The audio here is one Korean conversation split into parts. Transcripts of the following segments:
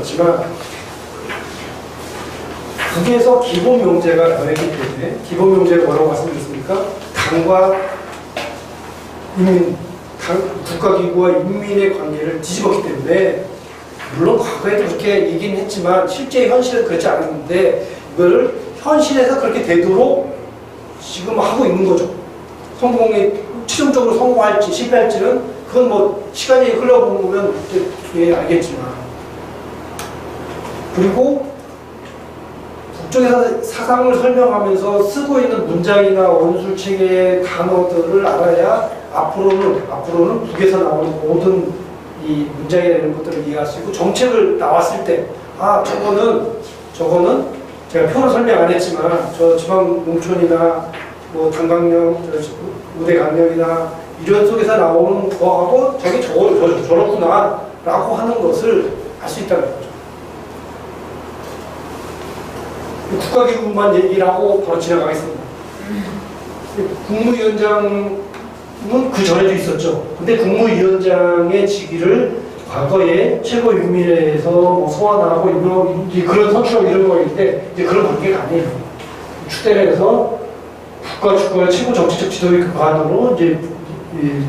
그렇지만 국에서 기본 명제가 변했기 때문에 기본 명제가 뭐라고 말씀드렸습니까? 당과 인민, 국가기구와 인민의 관계를 뒤집었기 때문에 물론 과거에도 그렇게 얘기는 했지만 실제 현실은 그렇지 않았는데 이거를 현실에서 그렇게 되도록 지금 하고 있는 거죠. 성공에 최종적으로 성공할지 실패할지는 그건 뭐 시간이 흘러보면 알겠지만 그리고 국정에서 사상을 설명하면서 쓰고 있는 문장이나 원술책의 단어들을 알아야 앞으로는 북에서 나오는 모든 이 문장이나 이런 것들을 이해할 수 있고 정책을 나왔을 때 저거는 제가 표로 설명 안 했지만 저 지방 농촌이나 뭐 단강령, 우대 강령이나 이런 속에서 나오는 거하고 저게 저렇구나 라고 하는 것을 알 수 있다는 거죠. 국가기구만 얘기를 하고 바로 지나가겠습니다. 국무위원장은 그 전에도 있었죠. 근데 국무위원장의 직위를 과거에 최고인민회에서 뭐 소환하고 그런 선출하고 이런 거인데 이제 그런 관계가 아니에요. 추대를 해서 국가 주권의 최고 정치적 지도의 그 관으로 이제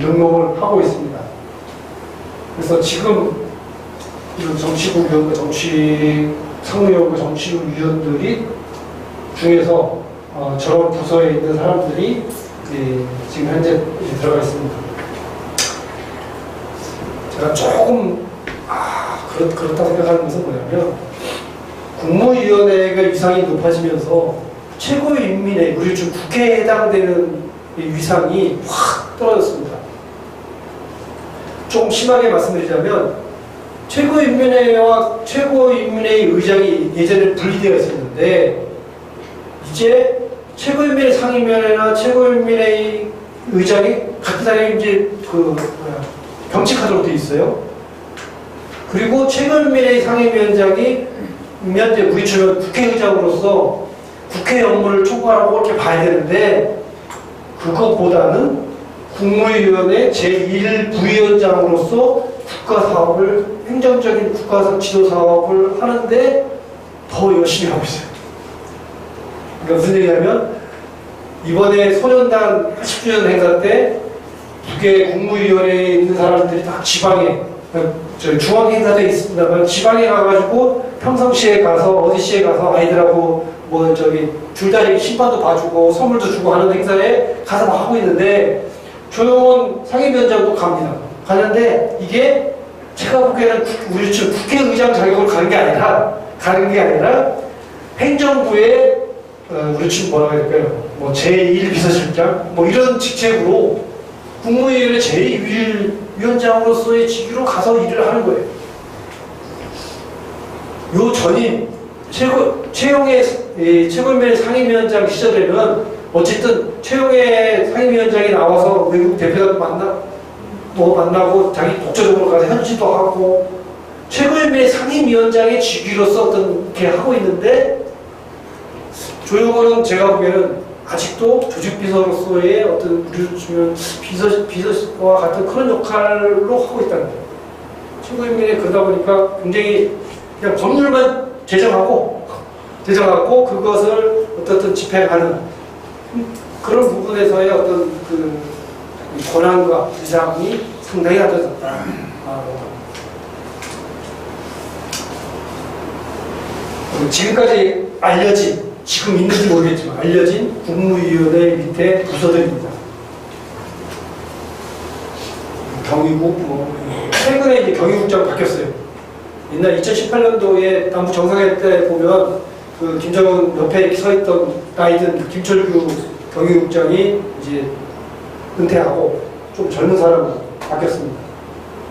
등록을 하고 있습니다. 그래서 지금 이런 정치국위원과 상무위원과 정치위원들이 중에서 저런 부서에 있는 사람들이 지금 현재 들어가 있습니다. 제가 조금 그렇다 생각하는 것은 뭐냐면 국무위원회가 위상이 높아지면서 최고인민회 우리 지금 국회에 해당되는 위상이 확 떨어졌습니다. 좀 심하게 말씀드리자면 최고인민회와 최고인민회의 의장이 예전에 분리되어 있었는데 이제 최고인민회 상임위원회나 최고인민회의 의장이 같은 사람이 이제 경직하도록 되어 있어요. 그리고 최고인민회의 상임위원장이 현재 우리처럼 국회의장으로서 국회 업무를 총괄하고 이렇게 봐야 되는데 그것보다는 국무위원회 제1부위원장으로서 행정적인 국가 지도 사업을 하는데 더 열심히 하고 있어요. 그러니까 무슨 얘기냐면 이번에 소년단 80주년 행사 때 북의 국무위원회에 있는 사람들이 다 지방에 중앙 행사도 있습니다만 지방에 가가지고 평상시에 가서 어디시에 가서 아이들하고 줄다리기 심판도 봐주고 선물도 주고 하는 행사에 가서 막 하고 있는데 조용원 상임위원장도 갑니다. 가는데 이게 제가 보기에는 우리 지금 국회의장 자격을 가는 게 아니라 행정부의 우리 지금 뭐라고 해야 될까요? 뭐 제1비서실장 뭐 이런 직책으로 국무위원회 제1위원장으로서의 직위로 가서 일을 하는 거예요. 요 전임 최용의 최고인민회 상임위원장 시절에는 어쨌든 최용의 상임위원장이 나와서 외국 대표도 만나고 자기 독자적으로 가서 현지도 하고 최고인민회 상임위원장의 직위로서 이렇게 하고 있는데 조용호는 제가 보기에는 아직도 조직비서로서의 우리로 치면 비서와 같은 그런 역할로 하고 있다는 거예요. 최고인민회 그러다 보니까 굉장히 그냥 법률만 제정하고 그것을 어떻든 집행하는 그런 부분에서의 어떤 그 권한과 위상이 상당히 낮아졌다. 지금까지 지금 있는지 모르겠지만 알려진 국무위원회 밑에 부서들입니다. 경위국, 최근에 이제 경위국장 바뀌었어요. 옛날 2018년도에 남북 정상회 때 보면 그 김정은 옆에 서 있던 나이든 김철규 경위국장이 이제 은퇴하고 좀 젊은 사람으로 바뀌었습니다.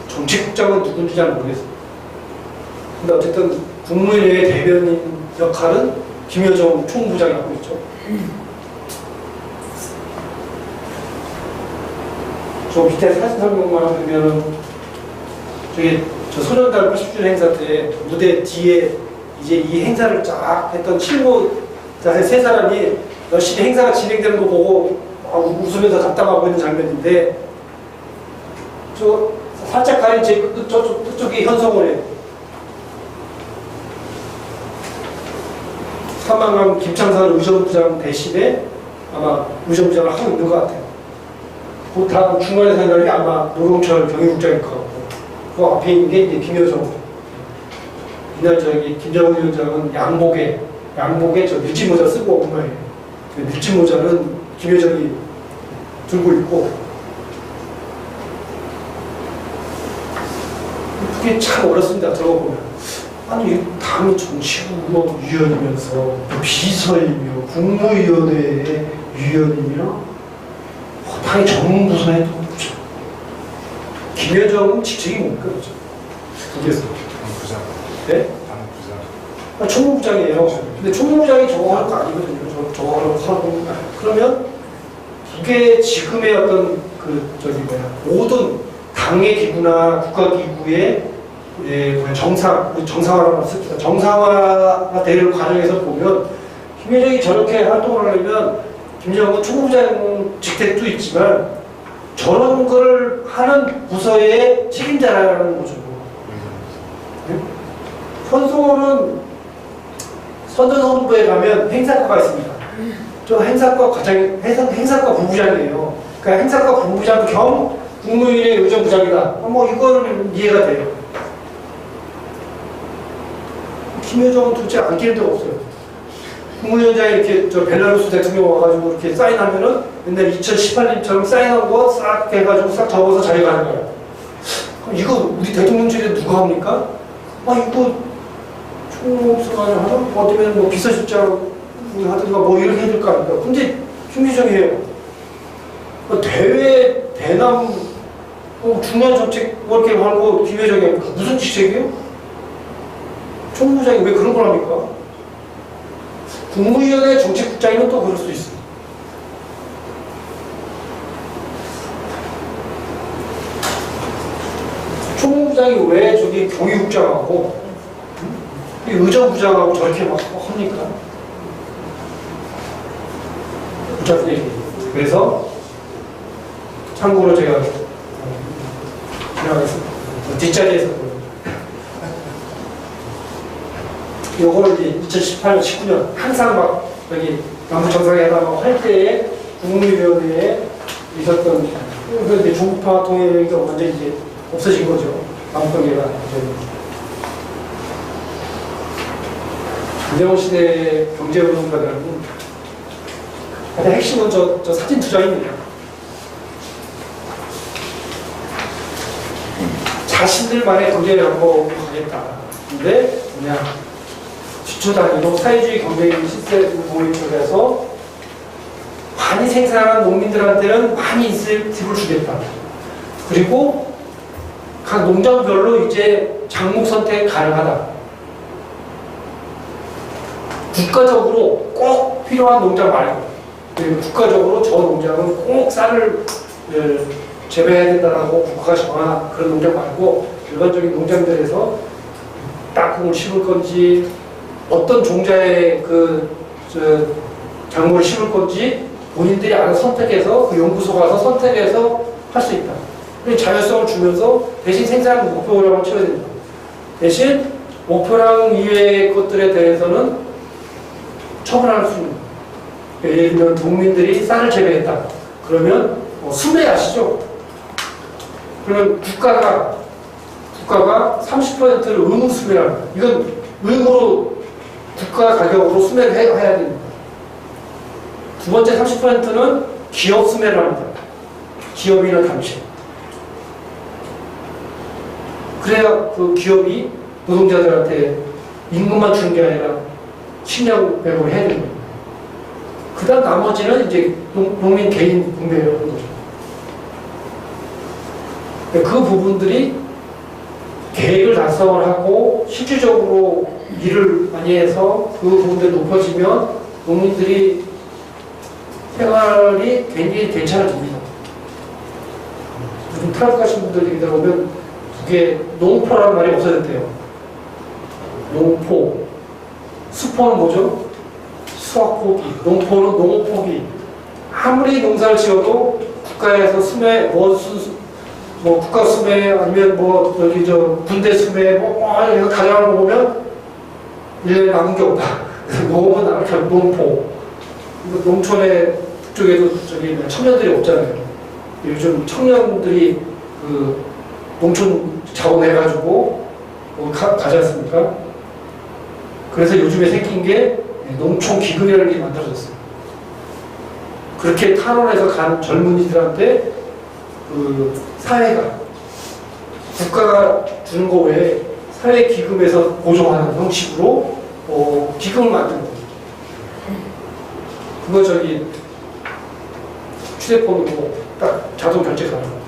정치국장은 누군지 잘 모르겠습니다. 근데 어쨌든 국무위원회 대변인 역할은 김여정 총무장이 하고 있죠. 저 밑에 사진 설명만 하면 저 소년단 80주년 행사 때 무대 뒤에 이제 이 행사를 쫙 했던 칠모자 세 사람이 열심히 행사가 진행되는 거 보고 웃으면서 답답하고 있는 장면인데 저 살짝 가린 제 끝쪽이 현성호래요. 사망한 김창산 의정부장 대신에 아마 의정부장을 하고 있는 것 같아요. 그 다음 중간에 생각하는 게 아마 노동철 경위국장일 것 같고, 그 앞에 있는 게 이제 김여정. 이날 저기 김정은 위원장은 양복에 저 밀짚모자 쓰고 온 거예요. 그 밀짚모자는 김여정이 들고 있고, 그게 참 어렵습니다. 들어보면. 아니, 당이 정치위원이면서 비서이며 국무위원회의 위원이며 당의 전문부서에 누구죠? 김여정은 직책이 뭡니까? 그게서. 당부장. 네? 당부장. 총무부장이에요. 근데 총무부장이 저거 하는 거 아니거든요. 저거 하는 거. 그러면 이게 지금의 어떤 모든 당의 기구나 국가기구의 정상화라고 씁니다. 정상화 되는 과정에서 보면 김여정이 저렇게 활동을 하려면 김여정은 총무부장 직책도 있지만 저런 걸 하는 부서의 책임자라는 거죠. 선송호는 선전본부에 가면 행사과가 있습니다. 저 행사과 부부장이에요. 그러니까 행사과 부부장 겸 국무위원회 의정부장이다. 뭐 이거는 이해가 돼요. 김여정은 도대체 안 끼는 데가 없어요. 국무위원장이 이렇게 저 벨라루스 대통령 와가지고 이렇게 사인하면은 옛날 2018년처럼 사인한 거 싹 해가지고 싹 접어서 자기가 하는 거야. 그럼 이거 우리 대통령실에 누가 합니까? 이거 총무수관을 하든 어쩌면 뭐 비서실장 하든가 뭐 이렇게 해줄 거 아닙니까? 근데 김여정이 해요. 대외 대남 중요한 정책 뭐 이렇게 하고 김여정이 합니까? 무슨 직책이에요? 총무부장이 왜 그런 걸 합니까? 국무위원회 정책국장이면 또 그럴 수 있어요. 총무부장이 왜 저기 경위국장하고 의정부장하고 저렇게 막 합니까? 복잡한 얘기. 그래서 참고로 제가 지나가겠습니다. 뒷자리에서 요걸 이제 2018년, 19년 항상 막 여기 남북 정상회담 할 때에 국무위원회에 있었던 이제 중국파 통일가 완전 이제 없어진 거죠. 남북관계가 김정은 시대 경제운동가들은 가장 핵심은 저 사진 두 장입니다. 자신들만의 경제 양보로 가겠다. 근데 그냥 주초단위로 사회주의 경제인 시스템 모임을 해서 많이 생산한 농민들한테는 많이 인센티브를 주겠다. 그리고 각 농장별로 이제 작물 선택 가능하다. 국가적으로 꼭 필요한 농장 말고, 그리고 국가적으로 저 농장은 꼭 쌀을 재배해야 된다라고 국가가 정한 그런 농장 말고 일반적인 농장들에서 땅콩을 심을 건지 어떤 종자의 작물을 심을 건지 본인들이 알아서 선택해서 그 연구소 가서 선택해서 할 수 있다. 자율성을 주면서 대신 생산 목표량을 채워야 된다. 대신 목표량 이외의 것들에 대해서는 처분할 수 있는. 예를 들면 농민들이 쌀을 재배했다. 그러면 수매 아시죠? 그러면 국가가 30%를 의무 수매를 합니다. 이건 의무로 국가 가격으로 수매를 해야 됩니다. 두 번째 30%는 기업 수매를 합니다. 기업이나 단체. 그래야 그 기업이 노동자들한테 임금만 주는 게 아니라 식량 배분을 해야 됩니다. 그 다음 나머지는 이제 농민 개인 분배를 하는 거죠. 그 부분들이 계획을 달성을 하고 실질적으로 일을 많이 해서 그 부분들이 높아지면 농민들이 생활이 굉장히 괜찮아집니다. 요즘 트라크 가신 분들 얘기 들어보면 그게 농포라는 말이 없어졌대요. 농포. 수포는 뭐죠? 수확포기. 농포는 농포기. 아무리 농사를 지어도 국가에서 수매, 국가 수매 아니면 여기 군대 수매 이거 가져가는 거 보면 1년에 남은 게 없다. 농은 이렇게 농포. 농촌에 북쪽에도 저기 청년들이 없잖아요. 요즘 청년들이 그 농촌 자원해가지고 가지 않습니까? 그래서 요즘에 생긴 게 농촌 기금이라는 게 만들어졌어요. 그렇게 탄원해서 간 젊은이들한테 그 사회가 국가가 주는 거 외에 사회 기금에서 보조하는 형식으로 기금을 만든 거예요. 그거 저기 휴대폰으로 딱 자동 결제 가능합니다.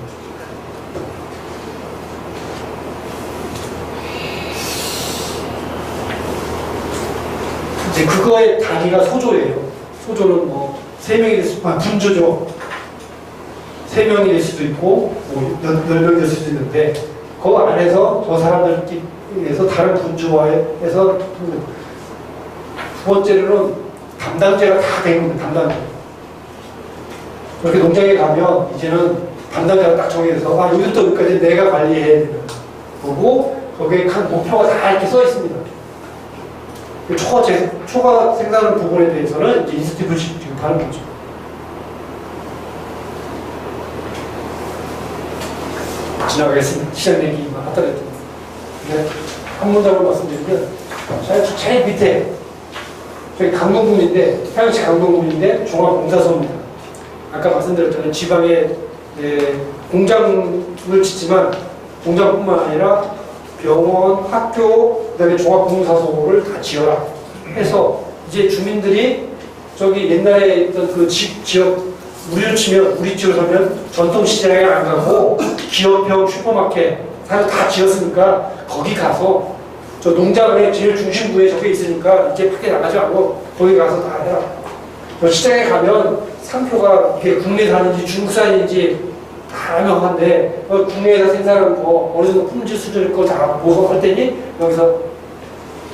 이제 그거의 단위가 소조예요. 소조는 뭐 3명이 될 수도, 분조죠. 3명이 될 수도 있고, 뭐 10명이 될 수도 있는데, 그 안에서 저 사람들끼리에서 다른 분조화에서 두 번째로는 담당자가 다 되는 겁니다. 담당자. 그렇게 농장에 가면 이제는 담당자가 딱 정해져서 여기부터 여기까지 내가 관리해야 되는 거고, 거기에 한 목표가 다 이렇게 써 있습니다. 초과 생산하는 부분에 대해서는 이제 인센티브를 지급하는 거죠. 지나가겠습니다. 시장 내기만 하더라도. 한 문장으로 말씀드리면, 제일 밑에, 저기 강동군인데, 태양시 강동군인데, 종합공사소입니다. 아까 말씀드렸잖아요. 지방에 공장을 짓지만, 공장뿐만 아니라 병원, 학교, 그 다음에 종합공사소를 다 지어라 해서 이제 주민들이 저기 옛날에 있던 그 지역 우리로 치면 우리 지역 서면 전통시장에 안 가고 기업형 슈퍼마켓 다 지었으니까 거기 가서 저 농장의 제일 중심부에 저게 있으니까 이제 밖에 나가지 말고 거기 가서 다 해라. 시장에 가면 상표가 이게 국내산인지 중국산인지 다 명한데 국내에서 생산한 거 어느 정도 품질 수준일 거 다 보고할 때니 여기서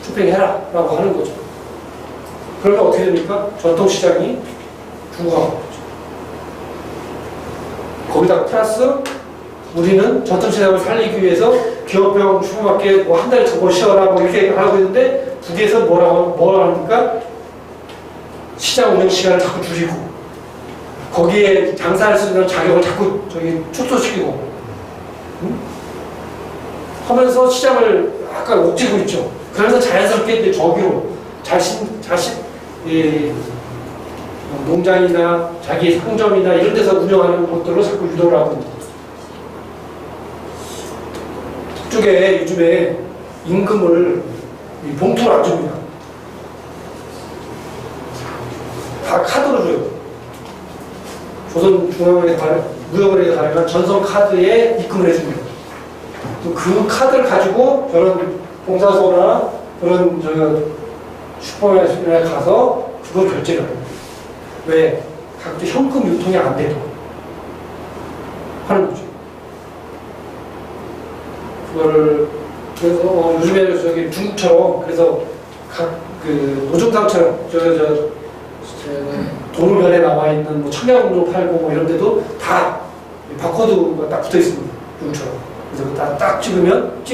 쇼핑해라 라고 하는 거죠. 그러면 어떻게 됩니까? 전통시장이 죽어가는 거죠. 거기다가 플러스 우리는 전통시장을 살리기 위해서 기업형 슈퍼마켓 뭐 한 달 더 쉬어라 뭐 이렇게 하고 있는데 북에서 뭐라 합니까? 시장 운영 시간을 자꾸 줄이고 거기에 장사할 수 있는 자격을 자꾸 축소시키고 하면서 시장을 약간 옥죄고 있죠. 그래서 자연스럽게 저기로 자신 농장이나 자기 상점이나 이런 데서 운영하는 것들로 자꾸 유도를 하고 있는 거죠. 북쪽에 요즘에 임금을 봉투를 안 줍니다. 다 카드로 줘요. 조선중앙에 무역거래에 가려면 전선 카드에 입금을 해줍니다. 그 카드를 가지고 저런 공사소나 그런 슈퍼마켓에 가서 그걸 결제를 합니다. 왜? 각종 현금 유통이 안 돼도 하는 거죠. 그거를 그래서 요즘에는 저기 중국처럼 그래서 각 그 노점상처럼 도로변에 나와 있는 뭐 청양고로 팔고 뭐 이런 데도 다 바코드가 딱 붙어 있습니다. 중국처럼. 그래서 딱 찍으면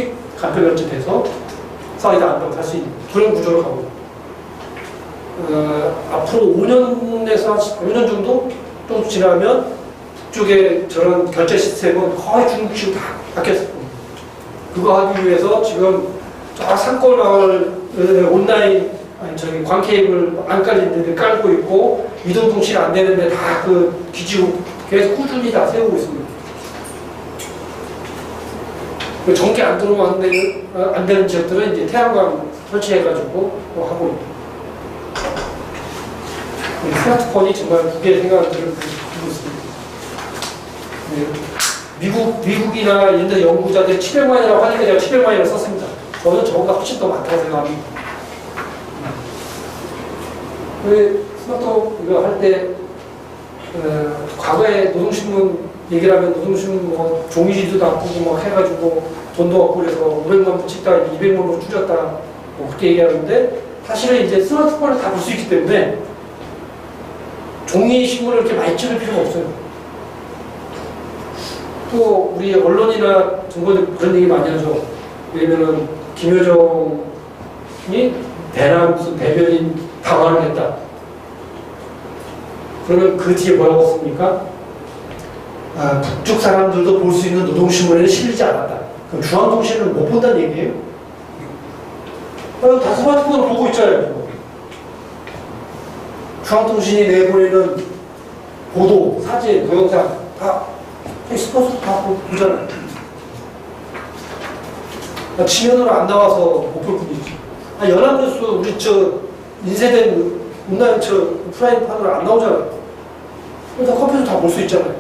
간편 결제돼서 사이다 안다고 살 수 있는 그런 구조로 가고 앞으로 5년에서 5년 정도 또 지나면 북쪽에 저런 결제 시스템은 거의 중국식으로 다 바뀌었습니다. 그거 하기 위해서 지금 저 산골 마을 온라인 광 케이블 안 깔린 데를 깔고 있고 이동 통신이 안 되는데 다 그 기지로 계속 꾸준히 다 세우고 있습니다. 전기 안 들어오면 안 되는 지역들은 이제 태양광 설치해가지고 또 하고 있고. 스마트폰이 정말 국의 생각을 들고 있습니다. 미국이나 이런 데 연구자들이 700만이라고 하니까 제가 700만이라고 썼습니다. 저는 저보다 훨씬 더 많다고 생각합니다. 스마트폰 이거 할 때, 과거에 노동신문 얘기를 하면 노동신문 뭐 종이지도 바꾸고 뭐 해가지고 돈도 없고 그래서 500만 붙였다 200만으로 줄였다 뭐 그렇게 얘기하는데 사실은 이제 스마트폰을 다 볼 수 있기 때문에 종이 신문을 이렇게 많이 찍을 필요가 없어요. 또 우리 언론이나 정부들 그런 얘기 많이 하죠. 왜냐면은 김여정이 대남 무슨 대변인 당화를 했다. 그러면 그 뒤에 뭐라고 씁니까? 북쪽 사람들도 볼 수 있는 노동신문에는 실리지 않았다. 그럼 중앙통신은 못 본다는 얘기예요? 다 스마트폰으로 보고 있잖아요. 중앙통신이 내보내는 보도, 사진, 동영상 다 스포츠로 다 보잖아요. 지면으로 안 나와서 못 볼 뿐이지. 연합뉴스 우리 인쇄된 온라인 오프라인판으로 안 나오잖아요. 다 컴퓨터 다 볼 수 있잖아요.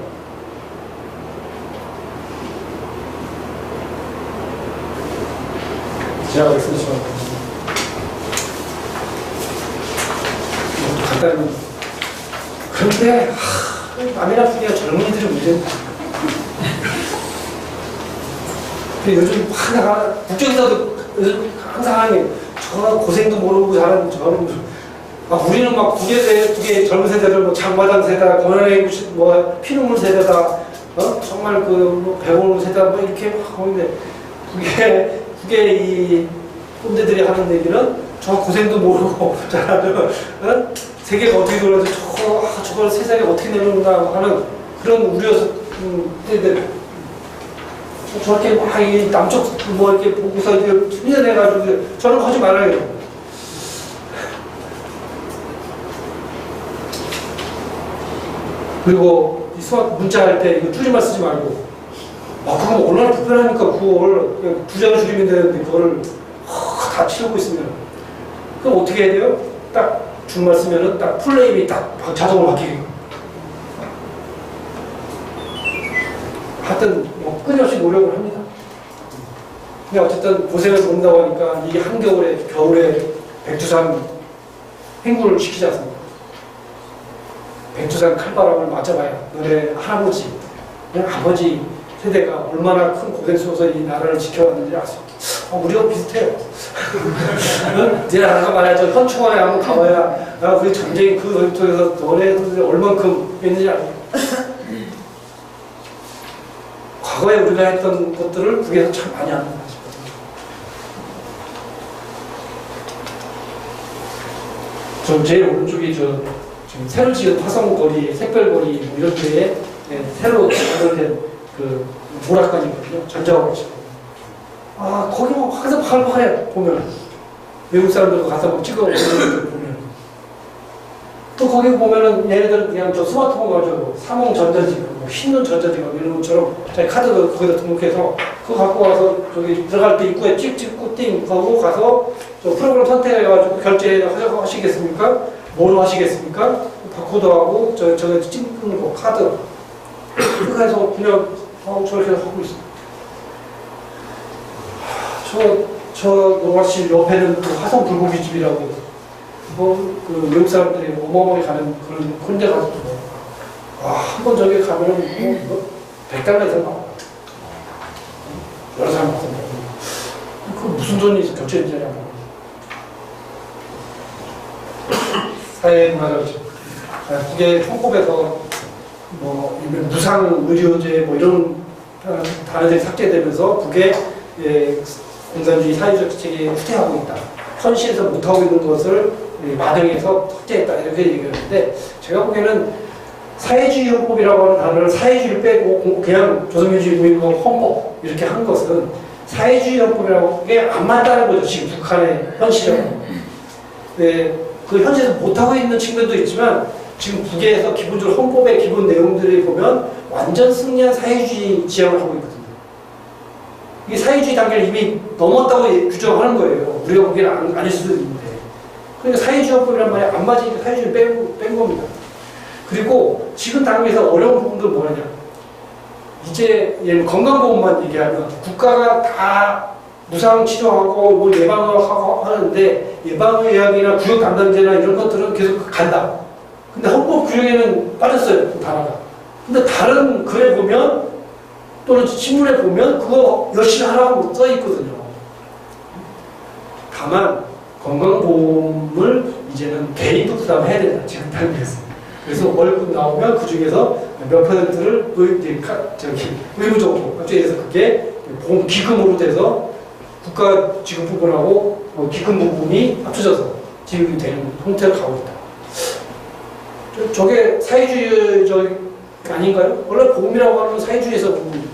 지나가겠습니다. 이것도 간단히. 그런데 남이나 분야 젊은이들의 문제입니다. 요즘 국정에서도 요즘 항상 하는 저 고생도 모르고 잘하는 저는 우리는 막 국외 젊은 세대들 뭐 장마당 세대다, 권한의 뭐 피눈물 세대다, 정말 그 배우는 세대다 뭐 이렇게 막 하는데 국외 이 꼰대들이 하는 얘기는 저 고생도 모르고 잘하는 세계가 어떻게 돌아서 저걸 세상에 어떻게 내놓는가 하는 그런 우려서 저렇게 막 남쪽 뭐 이렇게 보고서 이렇게 훈련해가지고 저는 하지 말아요. 그리고 이 수학 문자 할 때 이거 줄임말 쓰지 말고 그거 얼마나 불편하니까 그걸 두 장을 줄이면 되는데 그거를 다 치우고 있으면 그럼 어떻게 해야 돼요? 딱 줄말 쓰면은 딱 풀네임이 딱 자동으로 바뀌게끔. 하여튼 끊임없이 노력을 합니다. 근데 어쨌든 고생을 본다고 하니까 이게 겨울에 백두산 행군을 시키지 않습니까? 백두산 칼바람을 맞아봐야 너네 할아버지, 아버지 세대가 얼마나 큰 고생 속에서 이 나라를 지켜왔는지 알 수 있어. 우리가 비슷해요. 네 나라가 말이야, 저 현충원에 한번 가봐야 우리 전쟁이 그 전투에서 너네들 얼만큼 했는지 알아요. 과거에 우리가 했던 것들을 북에서 참 많이 합니다. 저 제일 오른쪽이 지금 새로 지은 화성거리, 샛별거리 뭐 이런 데에 새로 만들어낸 그 모락관이거든요. 전자화학실. 거기 뭐 항상 활발해 보면 외국 사람들도 가서 막 찍어 보면 또 거기 보면은 얘네들은 그냥 저 스마트폰 가지고 삼홍전자지구, 흰눈 전자지구 이런 것처럼 자기 카드도 거기다 등록해서 그거 갖고 와서 저기 들어갈 때 입구에 찍고 띵 하고 가서 저 프로그램 선택해가지고 결제하시겠습니까? 뭐로 하시겠습니까? 바코드하고 저기 찍는 거 카드 그렇게 해서 그냥 저렇게 하고 있어요. 저 노화실 옆에는 그 화성 불고기집이라고 그 외국 사람들이 어마어마하게 가는 그런 데 가서 한 번 저기 가면은 100달러 이상 나와. 여러 사람 가서 그 무슨 돈이 결제했냐고. 사회문화적 그게 헌법에서 뭐 무상 의료제 뭐 이런 단어들이 삭제되면서 북의 공산주의 사회주의 정책에 후퇴하고 있다. 현실에서 못하고 있는 것을 마당에서 삭제했다. 이렇게 얘기하는데 제가 보기에는 사회주의 헌법이라고 하는 단어를 사회주의를 빼고 그냥 조선민주주의 헌법 이렇게 한 것은 사회주의 헌법이라고 게 안 맞다는 거죠. 지금 북한의 현실은. 그 현실에서 못하고 있는 측면도 있지만 지금 북에서 기본적으로 헌법의 기본 내용들을 보면 완전 승리한 사회주의 지향을 하고 있거든요. 이게 사회주의 단계를 이미 넘었다고 규정하는 거예요. 우리가 보기에는 아닐 수도 있는데. 그러니까 사회주의 헌법이란 말이 안 맞으니까 사회주의를 뺀 겁니다. 그리고 지금 단계에서 어려운 부분들은 뭐냐. 이제 건강보험만 얘기하면 국가가 다 무상 치료하고 뭐 예방을 하고 하는데 예방의학이나 구역 담당제나 이런 것들은 계속 간다. 근데 헌법 규정에는 빠졌어요. 그 단어가. 근데 다른 글에 보면 또는 신문에 보면 그거 열심히 하라고 써 있거든요. 다만 건강보험을 이제는 개인도 부담해야 된다. 지금 단계에서. 그래서 월급 나오면 그 중에서 몇 %를 의무적으로, 그래서 그게 보험 기금으로 돼서 국가 지급 부분하고 기금 부분이 합쳐져서 지급이 되는 형태로 가고 있다. 저게 사회주의적 아닌가요? 원래 복음이라고 하는 건 사회주의에서 부분